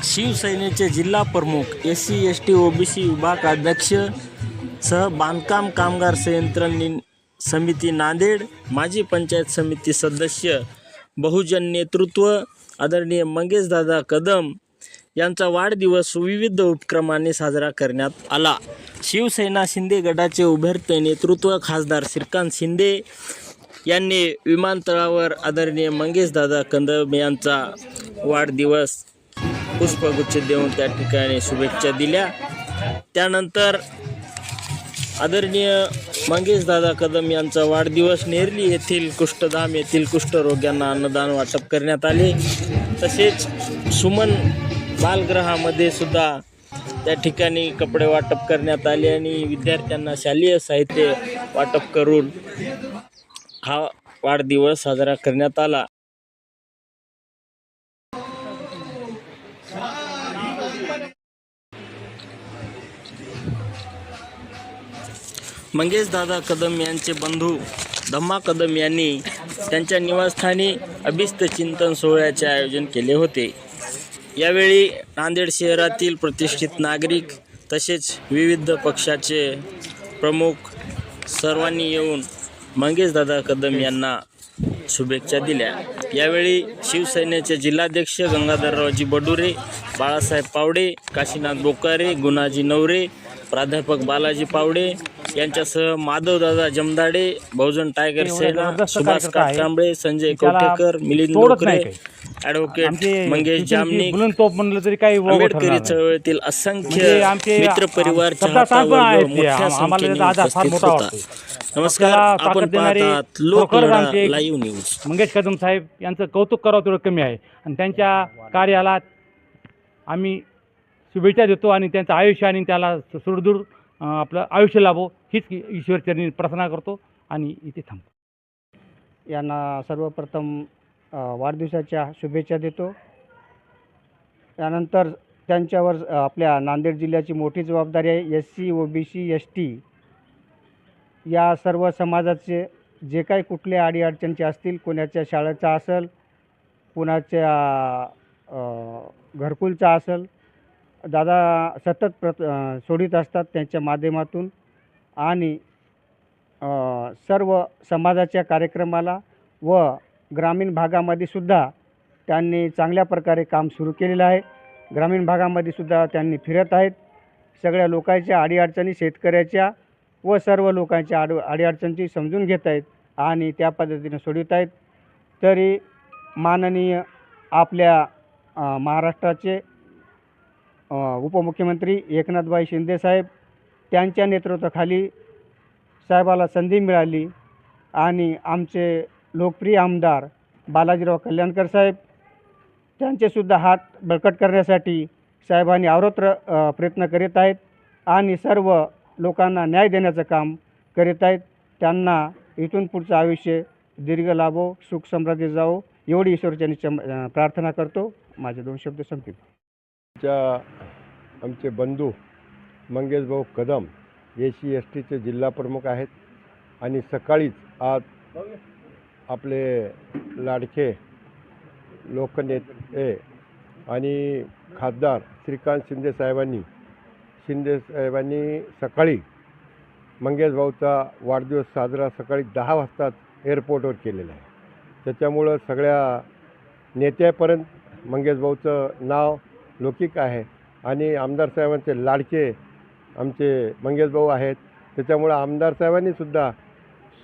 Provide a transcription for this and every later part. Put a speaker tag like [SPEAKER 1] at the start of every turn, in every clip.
[SPEAKER 1] शिवसेनेचे जिल्हा प्रमुख SC ST OBC विभाग अध्यक्ष सह बांधकाम कामगार संयंत्र समिती नांदेड, माजी पंचायत समिती सदस्य बहुजन नेतृत्व आदरणीय मंगेशदादा कदम यांचा वाढदिवस विविध उपक्रमांनी साजरा करण्यात आला। शिवसेना शिंदे गटाचे उभरते नेतृत्व खासदार श्रीकांत शिंदे यांनी विमानतळावर आदरणीय मंगेशदादा कदम यांचा वाढदिवस पुष्पगुच्छ देऊन त्या ठिकाणी शुभेच्छा दिल्या। त्यानंतर आदरणीय मंगेशदादा कदम यांचा वाढदिवस नेरली येथील कुष्ठधाम येथील कुष्ठरोग्यांना अन्नदान वाटप करण्यात आले। तसेच सुमन बालगृहामध्ये सुद्धा त्या ठिकाणी कपडे वाटप करण्यात आले आणि विद्यार्थ्यांना शालेय साहित्य वाटप करून हा वाढदिवस साजरा करण्यात आला। मंगेशदादा कदम यांचे बंधू धम्मा कदम यांनी त्यांच्या निवासस्थानी अभिस्त चिंतन सोहळ्याचे आयोजन केले होते। यावेळी नांदेड शहरातील प्रतिष्ठित नागरिक तसेच विविध पक्षाचे प्रमुख सर्वांनी येऊन मंगेशदादा कदम यांना शुभेच्छा दिल्या। यावेळी शिवसेनेचे जिल्हाध्यक्ष गंगाधररावजी बडुरे, बाळासाहेब पावडे, काशीनाथ बोकारे, गुणाजी नवरे, प्राध्यापक बालाजी पावडे यांच्यासह माधवदादा जमदाडे, बहुजन टायगर सेना, सुभाष कांबळे, संजय कवठेकर, मिलिंद नोकरे, ॲडव्होकेट मंगेश जामनिक, आंबेडकरी चळवळीतील असंख्य मित्र परिवार चाहता वर्ग मोठ्या संख्येने उपस्थित होता। नमस्कार, आपण पाहत आहात लोकलढा लाईव्ह न्यूज।
[SPEAKER 2] मंगेश कदम साहेब यांचं कौतुक करावं तेवढं कमी आहे आणि त्यांच्या कार्याला आम्ही शुभेच्छा देतो आणि त्यांचं आयुष्य आणि त्याला सुदूर आपलं आयुष्य लाभो हीच ईश्वरचरणी प्रार्थना करतो आणि इथे थांबतो।
[SPEAKER 3] यांना सर्वप्रथम वाढदिवसाच्या शुभेच्छा देतो। त्यानंतर त्यांच्यावर आपल्या नांदेड जिल्ह्याची मोठी जबाबदारी आहे। SC OBC ST या सर्व समाजाचे जे काही कुठले अडीअडचणीचे असतील, कोणाच्या शाळेचा असेल, कोणाच्या घरकुलचा असेल, दादा सतत सोडित असतात त्यांच्या माध्यमातून आणि सर्व समाजाच्या कार्यक्रमाला व ग्रामीण भागामध्ये सुद्धा त्यांनी चांगल्या प्रकारे काम सुरू केलेलं आहे। ग्रामीण भागामध्ये सुद्धा त्यांनी फिरत आहेत, सगळ्या लोकांच्या अडीअडचणी शेतकऱ्याच्या व सर्व लोकांच्या अडीअडचणी समजून घेत आहेत आणि त्या पद्धतीने सोडवित आहेत। तरी माननीय आपल्या महाराष्ट्राचे उपमुख्यमंत्री एकनाथभाई शिंदे साहेब त्यांच्या नेतृत्वाखाली साहेबाला संधी मिळाली आणि आमचे लोकप्रिय आमदार बालाजीराव कल्याणकर साहेब त्यांचेसुद्धा हात बळकट करण्यासाठी साहेबांनी अहोरात्र प्रयत्न करीत आहेत आणि सर्व लोकांना न्याय देण्याचं काम करीत आहेत। त्यांना इथून पुढचं आयुष्य दीर्घ लाभो, सुख समृद्धी जावो एवढी ईश्वरचरणी प्रार्थना करतो। माझे 2 शब्द संपतील।
[SPEAKER 4] आमचे बंधू मंगेशभाऊ कदम SC STचे जिल्हा प्रमुख आहेत आणि सकाळीच आज आपले लाडके लोकनेते आणि खासदार श्रीकांत शिंदे साहेबांनी सकाळी मंगेशभाऊचा वाढदिवस साजरा सकाळी 10 वाजता एअरपोर्टवर केलेला आहे। त्याच्यामुळं सगळ्या नेत्यापर्यंत मंगेशभाऊचं नाव लौकिक आहे आणि आमदार साहेबांचे लाडके आमचे मंगेशभाऊ आहेत। त्याच्यामुळं आमदार साहेबांनीसुद्धा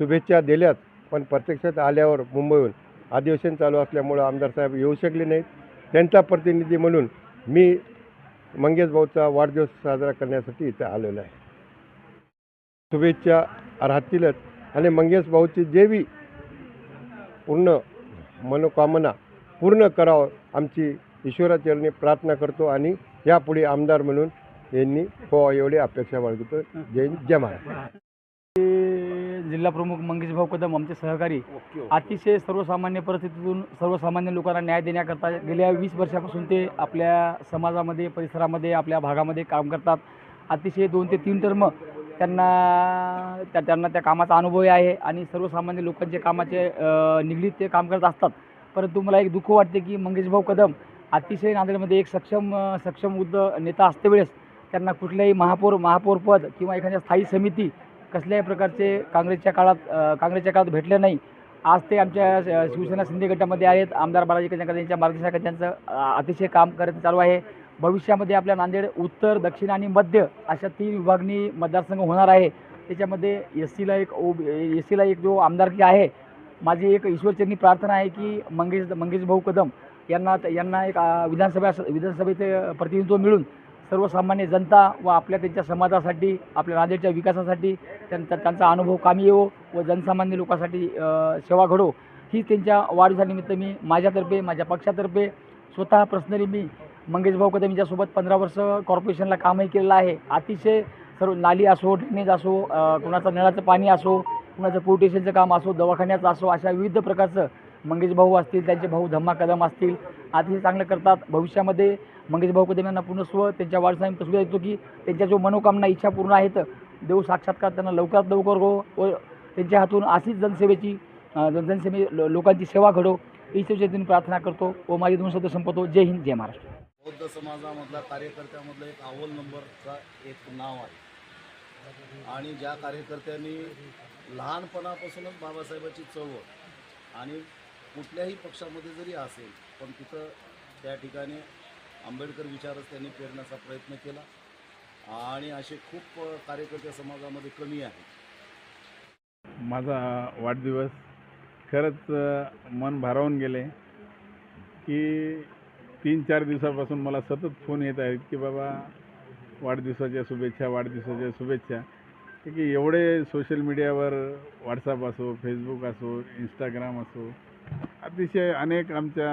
[SPEAKER 4] शुभेच्छा दिल्यात, पण प्रत्यक्षात आल्यावर मुंबईहून अधिवेशन चालू असल्यामुळं आमदार साहेब येऊ शकले नाहीत। त्यांचा प्रतिनिधी म्हणून मी मंगेशभाऊचा वाढदिवस साजरा करण्यासाठी इथे आलेलो आहे। शुभेच्छा राहतीलच आणि मंगेशभाऊची जेवी पूर्ण मनोकामना पूर्ण करावं आमची ईश्वराचरणी प्रार्थना करतो आणि यापुढे आमदार म्हणून यांनी हो एवढी अपेक्षा बाळगतो। जय महाराज।
[SPEAKER 2] जिल्हा प्रमुख मंगेशभाऊ कदम आमचे सहकारी अतिशय सर्वसामान्य परिस्थितीतून सर्वसामान्य लोकांना न्याय देण्याकरता गेल्या 20 वर्षापासून ते आपल्या समाजामध्ये, परिसरामध्ये, आपल्या भागामध्ये काम करतात। अतिशय 2 ते 3 टर्म त्यांना त्या कामाचा अनुभव आहे आणि सर्वसामान्य लोकांचे कामाचे निगडीत ते काम करत असतात। परंतु मला एक दुःख वाटते की मंगेशभाऊ कदम अतिशय नांदेडमध्ये एक सक्षम नेता असतेवेळेस त्यांना कुठल्याही महापौरपद किंवा एखाद्या स्थायी समिती कसल्याही प्रकारचे काँग्रेसच्या काळात भेटले नाही. आज ते आमच्या शिवसेना शिंदे गटामध्ये आहेत. आमदार बालाजी कंजकर यांच्या मार्गदर्शनाखाली त्यांचं अतिशय काम करत चालू आहे. भविष्यामध्ये आपल्या नांदेड उत्तर, दक्षिण आणि मध्य अशा 3 विभागणी मतदारसंघ होणार आहे. त्याच्यामध्ये एस सीला एक जो आमदारकी आहे, माझी एक ईश्वरचरणी प्रार्थना आहे की मंगेश भाऊ कदम यांना एक विधानसभेचे प्रतिनिधित्व मिळून सर्वसामान्य जनता व त्यांच्या समाजासाठी, आपल्या नांदेडच्या विकासासाठी त्यांचा अनुभव कामी येवो व जनसामान्य लोकांसाठी सेवा घडो, ही त्यांच्या वाढदिवसानिमित्त मी माझ्यातर्फे, माझ्या पक्षातर्फे स्वतः पर्सनली मी मंगेश भाऊ कदम यांच्यासोबत 15 वर्ष कॉर्पोरेशनला कामही केलेलं आहे. अतिशय सर्व नाली असो, ड्रेनेज असो, कुणाचं नळाचं पाणी असो, कुणाचं पोलिटिशियनचं काम असो, दवाखान्याचं असो, अशा विविध प्रकारचं मंगेश भाऊ असतील, त्यांचे भाऊ धम्मा कदम असतील, अतिशय चांगलं करतात. भविष्यामध्ये मंगेश भाऊ कदम यांना पुनस्व त्यांच्या वाढदिवसानिमित्त सुद्धा येतो की त्यांच्या जो मनोकामना, इच्छा पूर्ण आहेत, देव साक्षात्कार त्यांना लवकरात लवकर हो व त्यांच्या हातून अशीच लोकांची सेवा घडो, ईश्वरचरणी प्रार्थना करतो व माझे 2 शब्द संपवतो. जय हिंद, जय महाराष्ट्र.
[SPEAKER 5] बौद्ध समाजामधला कार्यकर्त्यामधलं एक अव्वल नंबरचा एक नाव आहे आणि ज्या कार्यकर्त्यांनी लहानपणापासूनच बाबासाहेबाची चळवळ आणि कुठल्याही पक्षामध्ये जरी असेल पण तिथं त्या ठिकाणी आंबेडकर विचारच त्यांनी पेरण्याचा प्रयत्न केला आणि असे खूप कार्यकर्ते समाजामध्ये कमी आहेत.
[SPEAKER 6] माझा वाढदिवस खरंच मन भारावून गेले की 3-4 दिवसापासून मला सतत फोन येत आहेत की बाबा वाढदिवसाच्या शुभेच्छा. की एवढे सोशल मीडियावर व्हॉट्सअप असो, फेसबुक असो, इंस्टाग्राम असो, अतिशय अनेक आमच्या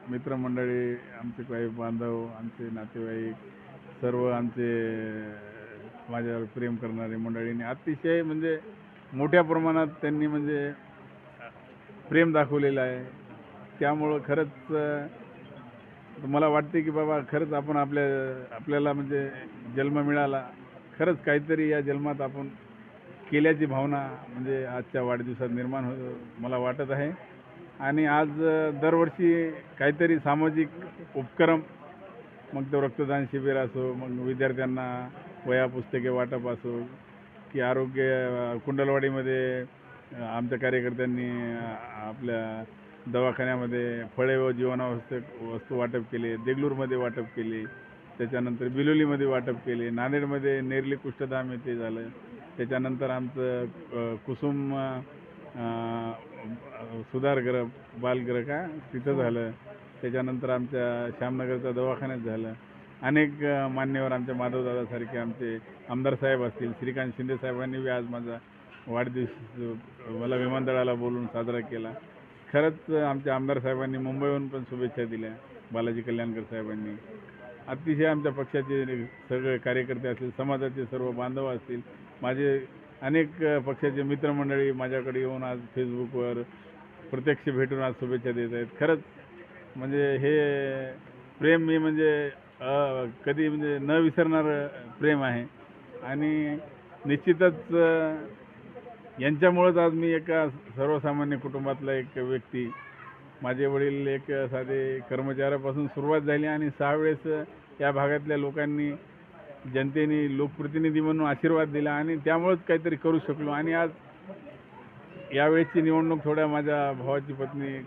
[SPEAKER 6] मित्रमंडळी, आमचे काही बांधव, आमचे नातेवाईक, सर्व आमचे माझ्यावर प्रेम करणारी मंडळींनी अतिशय म्हणजे मोठ्या प्रमाणात त्यांनी म्हणजे प्रेम दाखवलेलं आहे. त्यामुळं खरंच मला वाटते की बाबा खरंच आपण आपल्याला म्हणजे जन्म मिळाला, खरंच काहीतरी या जन्मात आपण केल्याची भावना म्हणजे आजच्या वाढदिवसात निर्माण मला वाटत आहे. आणि आज दरवर्षी काहीतरी सामाजिक उपक्रम, मग तो रक्तदान शिबिर असो, मग विद्यार्थ्यांना वह्या पुस्तके वाटप असो, की आरोग्य कुंडलवाडीमध्ये आमच्या कार्यकर्त्यांनी आपल्या दवाखान्यामध्ये फळे व जीवनावश्यक वस्तू वाटप केले, देगलूरमध्ये वाटप केले, त्याच्यानंतर बिलोलीमध्ये वाटप केले, नांदेडमध्ये नेरली कुष्ठधाम येथे झालं, त्याच्यानंतर आमचं कुसुम सुधारगृह बालगृह का तिथं झालं, त्याच्यानंतर आमच्या श्यामनगरच्या दवाखान्यात झालं. अनेक मान्यवर आमच्या माधवदादासारखे आमचे आमदार साहेब असतील, श्रीकांत शिंदे साहेबांनी बी आज माझा वाढदिवस मला विमानतळाला बोलून साजरा केला. खरंच आमच्या आमदार साहेबांनी मुंबईहून पण शुभेच्छा दिल्या, बालाजी कल्याणकर साहेबांनी. अतिशय आमच्या पक्षाचे सगळे कार्यकर्ते असतील, समाजाचे सर्व बांधव असतील, माझे अनेक पक्षाचे मित्रमंडळी माझ्याकडे येऊन आज फेसबुकवर प्रत्यक्ष भेटून आज शुभेच्छा देत आहेत. खरंच म्हणजे हे प्रेम मी म्हणजे कधी म्हणजे न विसरणारं प्रेम आहे. आणि निश्चितच यांच्यामुळंच आज मी एका सर्वसामान्य कुटुंबातला एक व्यक्ती, माझे वडील एक साधे कर्मचाऱ्यापासून सुरुवात झाली आणि 6 वेळेस या भागातल्या लोकांनी, जनतेने लोकप्रतिनिधी म्हणून आशीर्वाद दिला आणि त्यामुळंच काहीतरी करू शकलो. आणि आज यावेळेसची निवडणूक थोड्या माझ्या भावाची पत्नी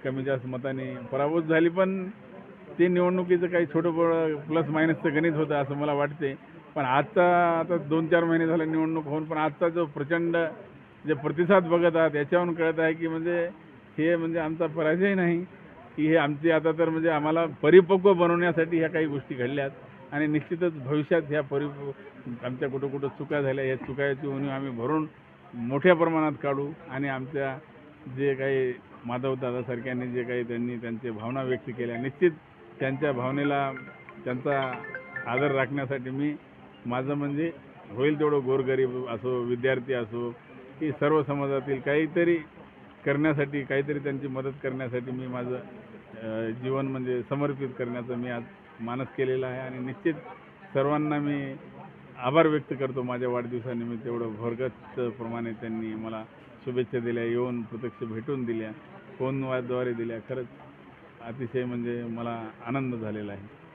[SPEAKER 6] कमी जास्त मताने पराभूत झाली, पण ते निवडणुकीचं काही छोटं प्लस मायनसचं गणित होतं असं मला वाटते. पण आता 2-4 महिने झाले निवडणूक होऊन, पण आजचा जो प्रचंड जे प्रतिसाद बघत आहात याच्यावरून कळत आहे की म्हणजे हे म्हणजे आमचा पराजय नाही, की हे आमची आता तर म्हणजे आम्हाला परिपक्व बनवण्यासाठी ह्या काही गोष्टी घडल्यात. आणि निश्चितच भविष्यात ह्या आमच्या कुठं चुका झाल्या, या चुकाची उणीव आम्ही भरून मोठ्या प्रमाणात काढू. आणि आमच्या जे काही माधवदादासारख्यांनी जे काही त्यांनी त्यांच्या भावना व्यक्त केल्या, निश्चित त्यांच्या भावनेला त्यांचा आदर राखण्यासाठी मी माझं म्हणजे होईल तेवढं गोरगरीब असो, विद्यार्थी असो, की सर्व समाजातील काहीतरी करण्यासाठी, काहीतरी त्यांची मदत करण्यासाठी मी माझं जीवन म्हणजे समर्पित करण्याचं मी आज मानस केलेला आहे. आणि निश्चित सर्वांना मी आभार व्यक्त करतो माझ्या वाढदिवसानिमित्त एवढं भरगच्च प्रमाणे त्यांनी मला शुभेच्छा दिल्या, येऊन प्रत्यक्ष भेटून दिल्या, फोनद्वारे दिल्या. खरंच अतिशय म्हणजे मला आनंद झालेला आहे.